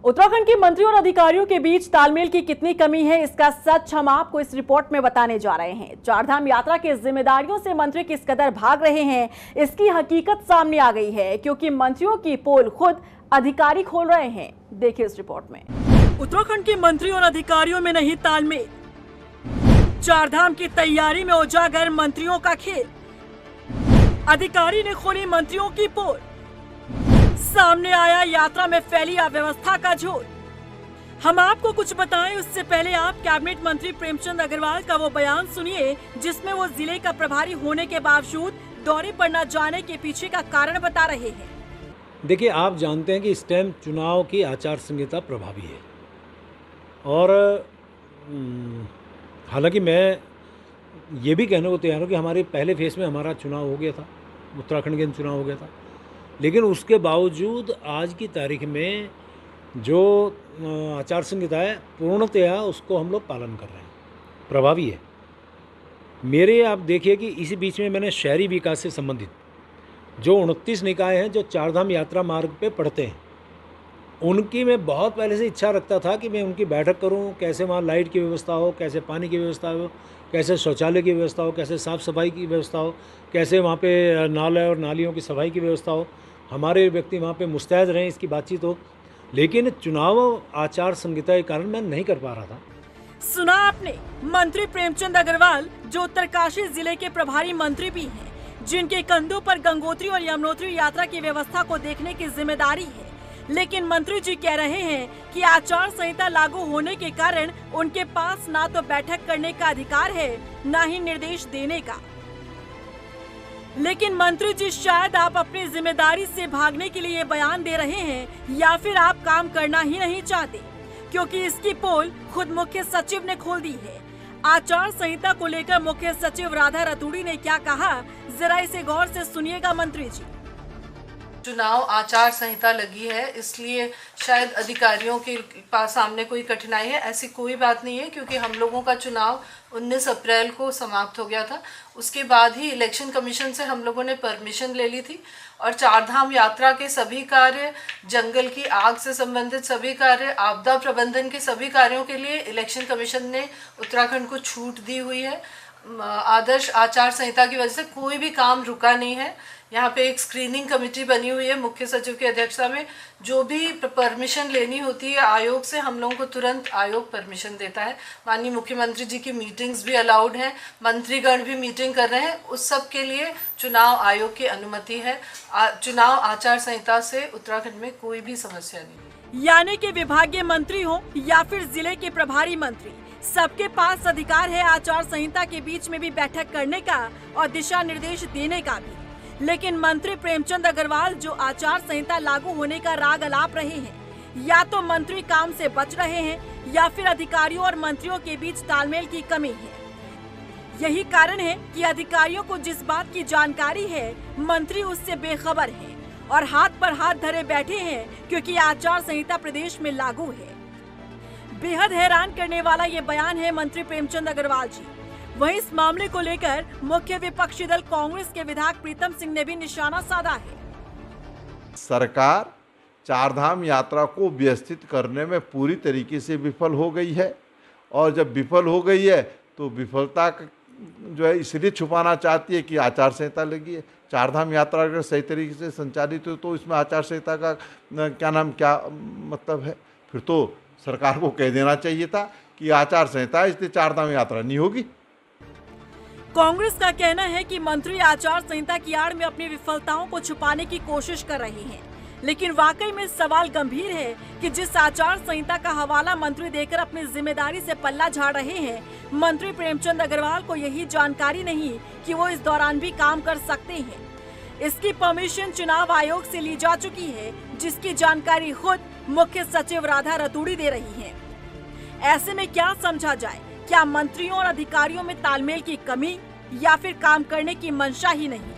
उत्तराखंड के मंत्रियों और अधिकारियों के बीच तालमेल की कितनी कमी है, इसका सच हम आपको इस रिपोर्ट में बताने जा रहे हैं। चारधाम यात्रा की जिम्मेदारियों से मंत्री किस कदर भाग रहे हैं, इसकी हकीकत सामने आ गई है, क्योंकि मंत्रियों की पोल खुद अधिकारी खोल रहे हैं। देखिए इस रिपोर्ट में। उत्तराखंड के मंत्रियों और अधिकारियों में नहीं तालमेल, चारधाम की तैयारी में उजागर मंत्रियों का खेल। अधिकारी ने खोली मंत्रियों की पोल, सामने आया यात्रा में फैली अव्यवस्था का झोल। हम आपको कुछ बताएं उससे पहले आप कैबिनेट मंत्री प्रेमचंद अग्रवाल का वो बयान सुनिए, जिसमें वो जिले का प्रभारी होने के बावजूद दौरे पर न जाने के पीछे का कारण बता रहे हैं। देखिए, आप जानते हैं कि इस टाइम चुनाव की आचार संहिता प्रभावी है और हालांकि मैं ये भी कहने को तैयार हूँ कि हमारे पहले फेज में हमारा चुनाव हो गया था, उत्तराखंड के अंदर चुनाव हो गया था, लेकिन उसके बावजूद आज की तारीख में जो आचार संहिता है पूर्णतया उसको हम लोग पालन कर रहे हैं, प्रभावी है। मेरे आप देखिए कि इसी बीच में मैंने शहरी विकास से संबंधित जो 29 निकाय हैं जो चारधाम यात्रा मार्ग पे पड़ते हैं, उनकी मैं बहुत पहले से इच्छा रखता था कि मैं उनकी बैठक करूं, कैसे वहाँ लाइट की व्यवस्था हो, कैसे पानी की व्यवस्था हो, कैसे शौचालय की व्यवस्था हो, कैसे साफ़ सफाई की व्यवस्था हो, कैसे वहाँ पे नाले और नालियों की सफाई की व्यवस्था हो, हमारे व्यक्ति वहाँ पे मुस्तैद रहें, इसकी बातचीत हो। लेकिन चुनाव आचार संहिता के कारण मैं नहीं कर पा रहा था। सुना आपने, मंत्री प्रेमचंद अग्रवाल जो उत्तरकाशी जिले के प्रभारी मंत्री भी हैं, जिनके कंधों पर गंगोत्री और यमुनोत्री यात्रा की व्यवस्था को देखने की जिम्मेदारी है। लेकिन मंत्री जी कह रहे हैं कि आचार संहिता लागू होने के कारण उनके पास ना तो बैठक करने का अधिकार है, ना ही निर्देश देने का। लेकिन मंत्री जी, शायद आप अपनी जिम्मेदारी से भागने के लिए बयान दे रहे हैं, या फिर आप काम करना ही नहीं चाहते, क्योंकि इसकी पोल खुद मुख्य सचिव ने खोल दी है। आचार संहिता को लेकर मुख्य सचिव राधा रतूड़ी ने क्या कहा, जरा इसे गौर से सुनिएगा मंत्री जी। चुनाव आचार संहिता लगी है, इसलिए शायद अधिकारियों के पास सामने कोई कठिनाई है, ऐसी कोई बात नहीं है, क्योंकि हम लोगों का चुनाव 19 अप्रैल को समाप्त हो गया था। उसके बाद ही इलेक्शन कमीशन से हम लोगों ने परमिशन ले ली थी और चारधाम यात्रा के सभी कार्य, जंगल की आग से संबंधित सभी कार्य, आपदा प्रबंधन के सभी कार्यों के लिए इलेक्शन कमीशन ने उत्तराखंड को छूट दी हुई है। आदर्श आचार संहिता की वजह से कोई भी काम रुका नहीं है। यहाँ पे एक स्क्रीनिंग कमेटी बनी हुई है मुख्य सचिव की अध्यक्षता में, जो भी परमिशन लेनी होती है आयोग से, हम लोगों को तुरंत आयोग परमिशन देता है। माननीय मुख्यमंत्री जी की मीटिंग्स भी अलाउड हैं, मंत्रीगण भी मीटिंग कर रहे हैं, उस सब के लिए चुनाव आयोग की अनुमति है। चुनाव आचार संहिता से उत्तराखंड में कोई भी समस्या नहीं। यानी कि विभागीय मंत्री हो या फिर जिले के प्रभारी मंत्री, सबके पास अधिकार है आचार संहिता के बीच में भी बैठक करने का और दिशा निर्देश देने का भी। लेकिन मंत्री प्रेमचंद अग्रवाल जो आचार संहिता लागू होने का राग अलाप रहे हैं, या तो मंत्री काम से बच रहे हैं या फिर अधिकारियों और मंत्रियों के बीच तालमेल की कमी है। यही कारण है कि अधिकारियों को जिस बात की जानकारी है, मंत्री उससे बेखबर हैं और हाथ पर हाथ धरे बैठे हैं, क्योंकि आचार संहिता प्रदेश में लागू है। बेहद हैरान करने वाला ये बयान है मंत्री प्रेमचंद अग्रवाल जी। वहीं इस मामले को लेकर मुख्य विपक्षी दल कांग्रेस के विधायक प्रीतम सिंह ने भी निशाना साधा है। सरकार चारधाम यात्रा को व्यवस्थित करने में पूरी तरीके से विफल हो गई है, और जब विफल हो गई है तो विफलता जो है इसलिए छुपाना चाहती है कि आचार संहिता लगी है। चारधाम यात्रा अगर सही तरीके से संचालित हो तो इसमें आचार संहिता का क्या मतलब है? फिर तो सरकार को कह देना चाहिए था कि आचार संहिता है, इसलिए चारधाम यात्रा नहीं होगी। कांग्रेस का कहना है कि मंत्री आचार संहिता की आड़ में अपनी विफलताओं को छुपाने की कोशिश कर रहे हैं, लेकिन वाकई में सवाल गंभीर है कि जिस आचार संहिता का हवाला मंत्री देकर अपनी जिम्मेदारी से पल्ला झाड़ रहे हैं, मंत्री प्रेमचंद अग्रवाल को यही जानकारी नहीं कि वो इस दौरान भी काम कर सकते हैं। इसकी परमिशन चुनाव आयोग से ली जा चुकी है, जिसकी जानकारी खुद मुख्य सचिव राधा रतूड़ी दे रही है। ऐसे में क्या समझा जाए? क्या मंत्रियों और अधिकारियों में तालमेल की कमी, या फिर काम करने की मंशा ही नहीं?